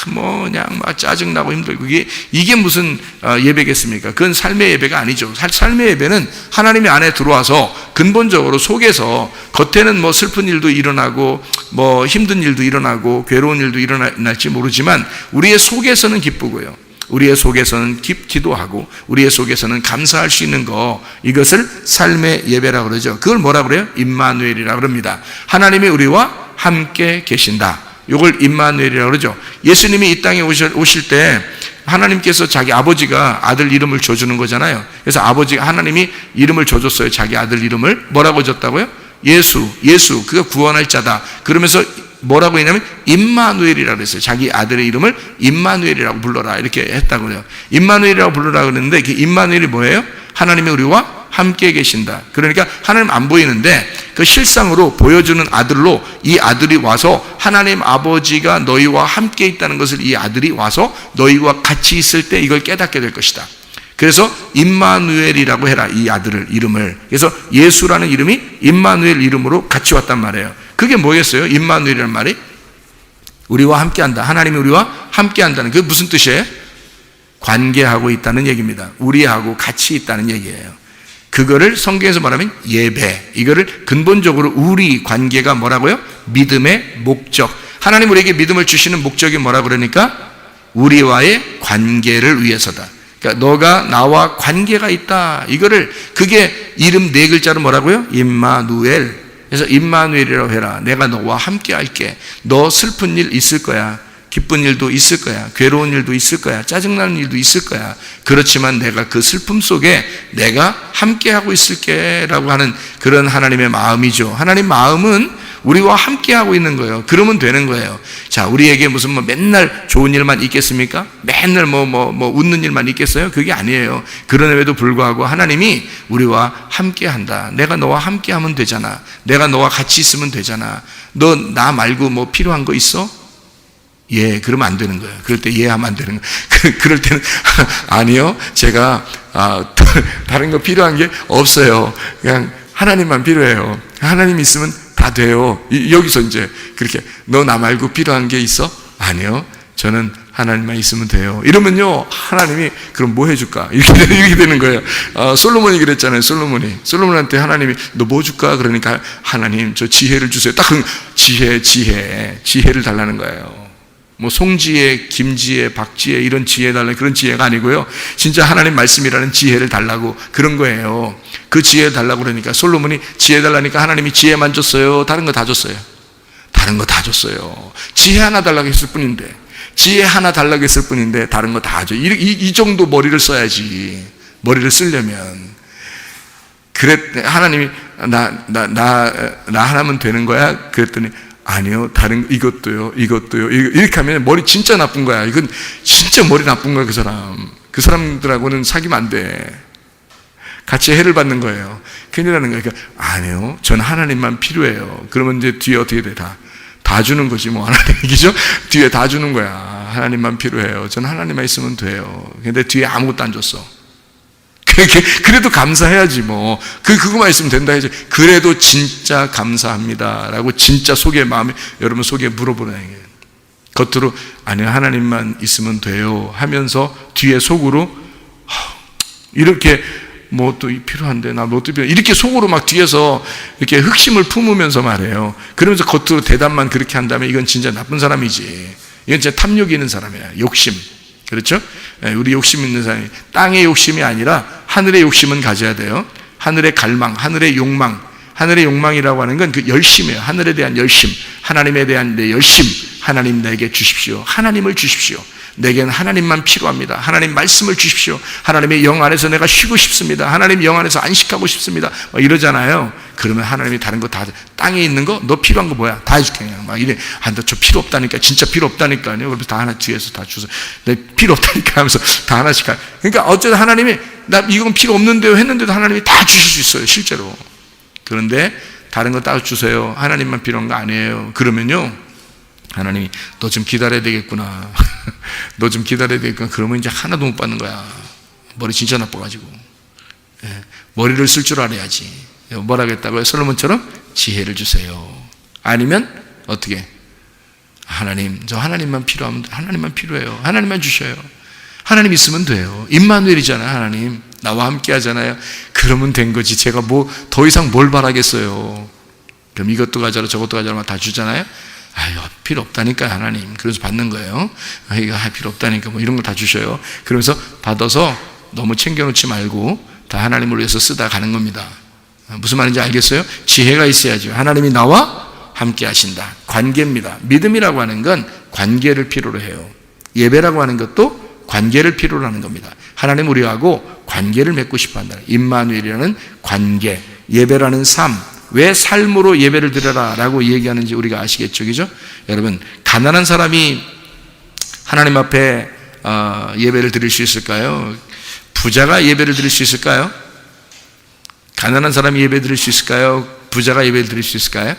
그냥 막 짜증나고 힘들고, 이게 무슨 예배겠습니까? 그건 삶의 예배가 아니죠. 삶의 예배는 하나님의 안에 들어와서 근본적으로 속에서, 겉에는 뭐 슬픈 일도 일어나고 뭐 힘든 일도 일어나고 괴로운 일도 일어날지 모르지만 우리의 속에서는 기쁘고요, 우리의 속에서는 기도하고 우리의 속에서는 감사할 수 있는 거, 이것을 삶의 예배라고 그러죠. 그걸 뭐라 그래요? 임마누엘이라고 그럽니다. 하나님이 우리와 함께 계신다. 이걸 임마누엘이라고 그러죠. 예수님이 이 땅에 오실 때 하나님께서 자기 아버지가 아들 이름을 줘주는 거잖아요. 그래서 하나님이 이름을 줘줬어요. 자기 아들 이름을 뭐라고 줬다고요? 예수, 그가 구원할 자다. 그러면서 뭐라고 했냐면 임마누엘이라고 했어요. 자기 아들의 이름을 임마누엘이라고 불러라, 이렇게 했다고 그래요. 임마누엘이라고 불러라 그랬는데, 그 임마누엘이 뭐예요? 하나님이 우리와 함께 계신다. 그러니까 하나님 안 보이는데 그 실상으로 보여주는 아들로 이 아들이 와서 하나님 아버지가 너희와 함께 있다는 것을 이 아들이 와서 너희와 같이 있을 때 이걸 깨닫게 될 것이다. 그래서 임마누엘이라고 해라, 이 아들을 이름을. 그래서 예수라는 이름이 임마누엘 이름으로 같이 왔단 말이에요. 그게 뭐겠어요? 임마누엘이라는 말이 우리와 함께한다. 하나님이 우리와 함께한다는 그게 무슨 뜻이에요? 관계하고 있다는 얘기입니다. 우리하고 같이 있다는 얘기예요. 그거를 성경에서 말하면 예배, 이거를 근본적으로 우리 관계가 뭐라고요? 믿음의 목적. 하나님 우리에게 믿음을 주시는 목적이 뭐라 그러니까 우리와의 관계를 위해서다. 그러니까 너가 나와 관계가 있다. 이거를 그게 이름 4글자로 뭐라고요? 임마누엘. 그래서 임마누엘이라고 해라. 내가 너와 함께 할게. 너 슬픈 일 있을 거야. 기쁜 일도 있을 거야. 괴로운 일도 있을 거야. 짜증나는 일도 있을 거야. 그렇지만 내가 그 슬픔 속에 내가 함께하고 있을게 라고 하는 그런 하나님의 마음이죠. 하나님 마음은 우리와 함께하고 있는 거예요. 그러면 되는 거예요. 자, 우리에게 무슨 맨날 좋은 일만 있겠습니까? 맨날 웃는 일만 있겠어요? 그게 아니에요. 그럼에도 불구하고 하나님이 우리와 함께한다. 내가 너와 함께하면 되잖아. 내가 너와 같이 있으면 되잖아. 너 나 말고 필요한 거 있어? 예, 그러면 안 되는 거예요. 그럴 때 예 하면 안 되는 거예요. 그럴 때는 아니요, 제가 다른 거 필요한 게 없어요. 그냥 하나님만 필요해요. 하나님 있으면 다 돼요. 여기서 이제 그렇게 너 나 말고 필요한 게 있어? 아니요, 저는 하나님만 있으면 돼요. 이러면요, 하나님이 그럼 뭐 해줄까? 이렇게 되는 거예요. 솔로몬이 그랬잖아요. 솔로몬한테 하나님이 너 뭐 줄까? 그러니까 하나님 저 지혜를 주세요. 딱 지혜를 달라는 거예요. 송지혜, 김지혜, 박지혜 이런 지혜 달라는 그런 지혜가 아니고요. 진짜 하나님 말씀이라는 지혜를 달라고 그런 거예요. 그 지혜 달라고 그러니까 솔로몬이 지혜 달라니까 하나님이 지혜만 줬어요? 다른 거 다 줬어요? 다른 거 다 줬어요. 지혜 하나 달라고 했을 뿐인데, 지혜 하나 달라고 했을 뿐인데 다른 거 다 줘. 이 정도 머리를 써야지. 머리를 쓰려면. 하나님이 나 하나면 되는 거야? 그랬더니 아니요, 다른 이것도요. 이렇게 하면 머리 진짜 나쁜 거야. 이건 진짜 머리 나쁜 거야, 그 사람. 그 사람들하고는 사귀면 안 돼. 같이 해를 받는 거예요. 큰일 나는 거예요. 그러니까 아니요, 전 하나님만 필요해요. 그러면 이제 뒤에 어떻게 돼? 다 주는 거지 하나님이죠? 뒤에 다 주는 거야. 하나님만 필요해요. 전 하나님만 있으면 돼요. 근데 뒤에 아무것도 안 줬어. 그래도 감사해야지 그거만 있으면 된다 해야지. 그래도 진짜 감사합니다 라고 진짜 속에 마음에, 여러분 속에 물어보는 얘기예요. 겉으로 아니요, 하나님만 있으면 돼요 하면서 뒤에 속으로 이렇게 또 필요한데 나 또 필요해, 이렇게 속으로 막 뒤에서 이렇게 흑심을 품으면서 말해요. 그러면서 겉으로 대답만 그렇게 한다면 이건 진짜 나쁜 사람이지. 이건 진짜 탐욕이 있는 사람이야. 욕심. 그렇죠? 우리 욕심 있는 사람이 땅의 욕심이 아니라 하늘의 욕심은 가져야 돼요. 하늘의 갈망, 하늘의 욕망. 하늘의 욕망이라고 하는 건 그 열심이에요. 하늘에 대한 열심, 하나님에 대한 내 열심. 하나님 내게 주십시오. 하나님을 주십시오. 내게는 하나님만 필요합니다. 하나님 말씀을 주십시오. 하나님의 영 안에서 내가 쉬고 싶습니다. 하나님 영 안에서 안식하고 싶습니다. 이러잖아요. 그러면 하나님이 다른 거 다, 땅에 있는 거, 너 필요한 거 뭐야? 다 해줄게. 그냥 이래. 너 저 필요 없다니까. 진짜 필요 없다니까요. 그래서 다 하나 뒤에서 다 주세요. 내 필요 없다니까 하면서 다 하나씩 가. 그러니까 어쨌든 하나님이 나 이건 필요 없는데요 했는데도 하나님이 다 주실 수 있어요. 실제로. 그런데 다른 거 다 주세요. 하나님만 필요한 거 아니에요. 그러면요, 하나님이 너 좀 기다려야 되겠구나. 너 좀 기다려야 되겠구나. 그러면 이제 하나도 못 받는 거야. 머리 진짜 나빠가지고. 머리를 쓸 줄 알아야지. 뭐라 그랬다고요? 솔로몬처럼 지혜를 주세요. 아니면 어떻게? 하나님, 저 하나님만 필요하면, 하나님만 필요해요. 하나님만 주셔요. 하나님 있으면 돼요. 임마누엘이잖아요. 하나님 나와 함께 하잖아요. 그러면 된 거지. 제가 더 이상 뭘 바라겠어요. 그럼 이것도 가져라 저것도 가져라 다 주잖아요. 필요 없다니까 하나님. 그래서 받는 거예요. 이거 필요 없다니까 이런 거 다 주셔요. 그러면서 받아서 너무 챙겨놓지 말고 다 하나님을 위해서 쓰다 가는 겁니다. 무슨 말인지 알겠어요? 지혜가 있어야죠. 하나님이 나와 함께 하신다. 관계입니다. 믿음이라고 하는 건 관계를 필요로 해요. 예배라고 하는 것도 관계를 필요로 하는 겁니다. 하나님 우리하고 관계를 맺고 싶어 한다. 임마누엘이라는 관계, 예배라는 삶. 왜 삶으로 예배를 드려라 라고 얘기하는지 우리가 아시겠죠? 그죠? 여러분, 가난한 사람이 하나님 앞에 예배를 드릴 수 있을까요? 부자가 예배를 드릴 수 있을까요? 가난한 사람이 예배 드릴 수 있을까요? 부자가 예배 드릴 수 있을까요?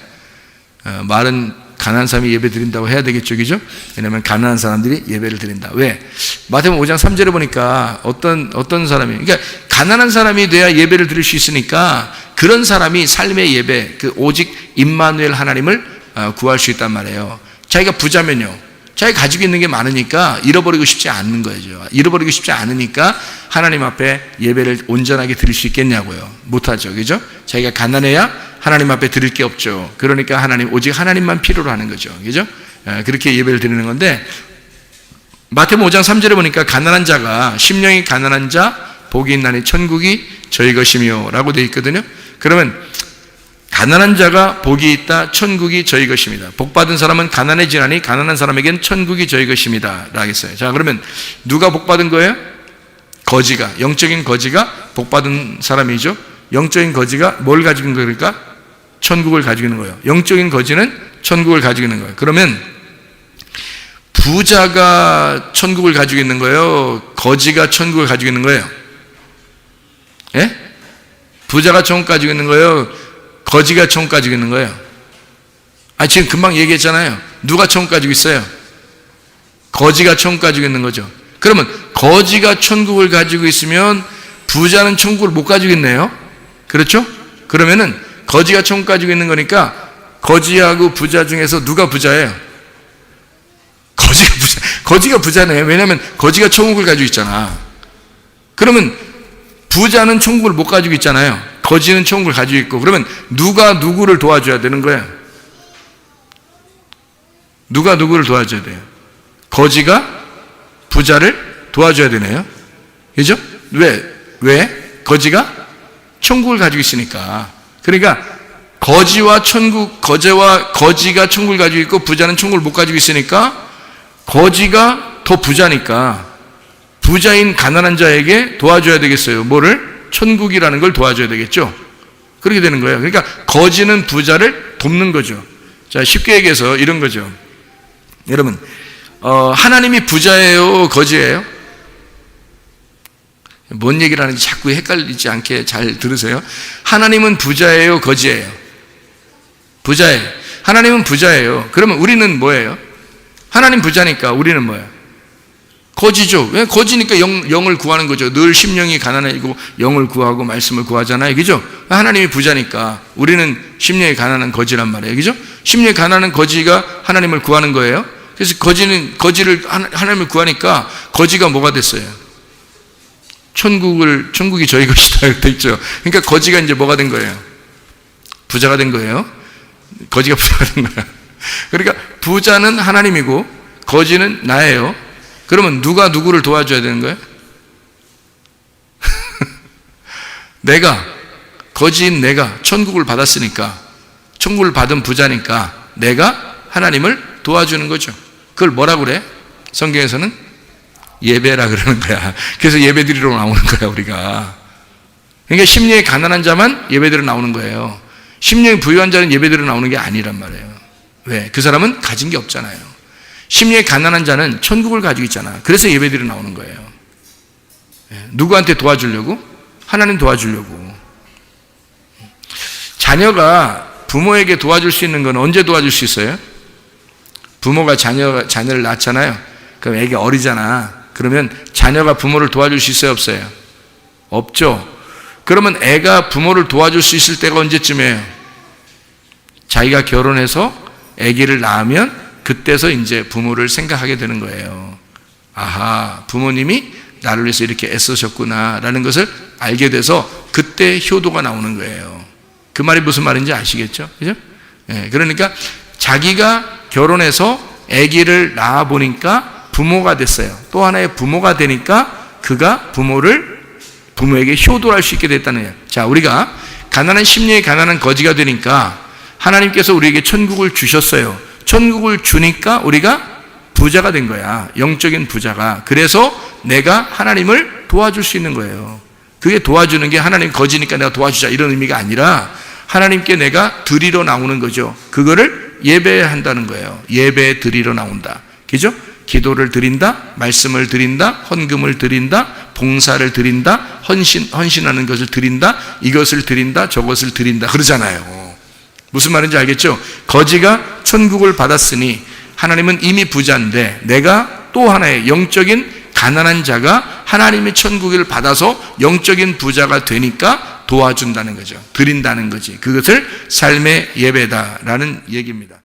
말은 가난한 사람이 예배 드린다고 해야 되겠죠, 그죠? 왜냐하면 가난한 사람들이 예배를 드린다. 왜? 마태복음 5장 3절에 보니까 어떤 사람이, 그러니까 가난한 사람이 돼야 예배를 드릴 수 있으니까 그런 사람이 삶의 예배, 그 오직 임마누엘 하나님을 구할 수 있단 말이에요. 자기가 부자면요, 자기가 가지고 있는 게 많으니까 잃어버리고 싶지 않는 거죠. 잃어버리고 싶지 않으니까 하나님 앞에 예배를 온전하게 드릴 수 있겠냐고요. 못하죠, 그죠? 자기가 가난해야 하나님 앞에 드릴 게 없죠. 그러니까 오직 하나님만 필요로 하는 거죠, 그죠? 그렇게 예배를 드리는 건데, 마태복음 5장 3절에 보니까 가난한 자가, 심령이 가난한 자 복이 있나니 천국이 저희 것이며 라고 되어 있거든요. 그러면 가난한 자가 복이 있다, 천국이 저희 것입니다. 복 받은 사람은 가난해지나니 가난한 사람에겐 천국이 저희 것입니다 라고 했어요. 자, 그러면 누가 복 받은 거예요? 거지가, 영적인 거지가 복 받은 사람이죠. 영적인 거지가 뭘 가지고 있는 거니까? 천국을 가지고 있는 거예요. 영적인 거지는 천국을 가지고 있는 거예요. 그러면 부자가 천국을 가지고 있는 거예요? 거지가 천국을 가지고 있는 거예요? 예? 부자가 천국 가지고 있는 거예요? 거지가 천국 가지고 있는 거예요? 지금 금방 얘기했잖아요. 누가 천국 가지고 있어요? 거지가 천국 가지고 있는 거죠. 그러면 거지가 천국을 가지고 있으면 부자는 천국을 못 가지고 있네요. 그렇죠? 그러면은 거지가 천국 가지고 있는 거니까 거지하고 부자 중에서 누가 부자예요? 거지가 부자네요. 왜냐하면 거지가 천국을 가지고 있잖아. 그러면 부자는 천국을 못 가지고 있잖아요. 거지는 천국을 가지고 있고, 그러면 누가 누구를 도와줘야 되는 거예요? 누가 누구를 도와줘야 돼요? 거지가 부자를 도와줘야 되네요. 그죠? 왜? 거지가 천국을 가지고 있으니까. 그러니까 거지가 천국을 가지고 있고 부자는 천국을 못 가지고 있으니까 거지가 더 부자니까 부자인 가난한 자에게 도와줘야 되겠어요. 뭐를? 천국이라는 걸 도와줘야 되겠죠. 그렇게 되는 거예요. 그러니까 거지는 부자를 돕는 거죠. 자, 쉽게 얘기해서 이런 거죠. 여러분, 하나님이 부자예요, 거지예요? 뭔 얘기를 하는지 자꾸 헷갈리지 않게 잘 들으세요. 하나님은 부자예요, 거지예요? 부자예요. 하나님은 부자예요. 그러면 우리는 뭐예요? 하나님 부자니까 우리는 뭐예요? 거지죠. 왜? 거지니까 영을 구하는 거죠. 늘 심령이 가난해지고 영을 구하고 말씀을 구하잖아요. 그죠? 하나님이 부자니까 우리는 심령이 가난한 거지란 말이에요. 그죠? 심령이 가난한 거지가 하나님을 구하는 거예요. 그래서 거지를 하나님을 구하니까 거지가 뭐가 됐어요? 천국이 저희 것이다 이렇게 있죠. 그러니까 거지가 이제 뭐가 된 거예요? 부자가 된 거예요. 거지가 부자가 된 거예요. 그러니까 부자는 하나님이고 거지는 나예요. 그러면 누가 누구를 도와줘야 되는 거예요? 거지인 내가 천국을 받았으니까, 천국을 받은 부자니까 내가 하나님을 도와주는 거죠. 그걸 뭐라고 그래? 성경에서는 예배라 그러는 거야. 그래서 예배 드리러 나오는 거야, 우리가. 그러니까 심령이 가난한 자만 예배 드리러 나오는 거예요. 심령이 부유한 자는 예배 드리러 나오는 게 아니란 말이에요. 왜? 그 사람은 가진 게 없잖아요. 심령이 가난한 자는 천국을 가지고 있잖아. 그래서 예배 드리러 나오는 거예요. 누구한테 도와주려고? 하나님 도와주려고. 자녀가 부모에게 도와줄 수 있는 건 언제 도와줄 수 있어요? 부모가 자녀를 낳잖아요. 그럼 애기 어리잖아. 그러면 자녀가 부모를 도와줄 수 있어요, 없어요? 없죠. 그러면 애가 부모를 도와줄 수 있을 때가 언제쯤이에요? 자기가 결혼해서 애기를 낳으면 그때서 이제 부모를 생각하게 되는 거예요. 아하, 부모님이 나를 위해서 이렇게 애쓰셨구나 라는 것을 알게 돼서 그때 효도가 나오는 거예요. 그 말이 무슨 말인지 아시겠죠? 그죠? 그러니까 자기가 결혼해서 아기를 낳아 보니까 부모가 됐어요. 또 하나의 부모가 되니까 그가 부모에게 효도할 수 있게 됐다는 거예요. 자, 우리가 가난한 심령이 가난한 거지가 되니까 하나님께서 우리에게 천국을 주셨어요. 천국을 주니까 우리가 부자가 된 거야. 영적인 부자가. 그래서 내가 하나님을 도와줄 수 있는 거예요. 그게 도와주는 게 하나님 거지니까 내가 도와주자 이런 의미가 아니라 하나님께 내가 드리러 나오는 거죠. 그거를 예배한다는 거예요. 예배 드리러 나온다. 그죠? 기도를 드린다, 말씀을 드린다, 헌금을 드린다, 봉사를 드린다, 헌신하는 것을 드린다, 이것을 드린다, 저것을 드린다 그러잖아요. 무슨 말인지 알겠죠? 거지가 천국을 받았으니 하나님은 이미 부자인데 내가 또 하나의 영적인 가난한 자가 하나님의 천국을 받아서 영적인 부자가 되니까 도와준다는 거죠. 드린다는 거지. 그것을 삶의 예배다라는 얘기입니다.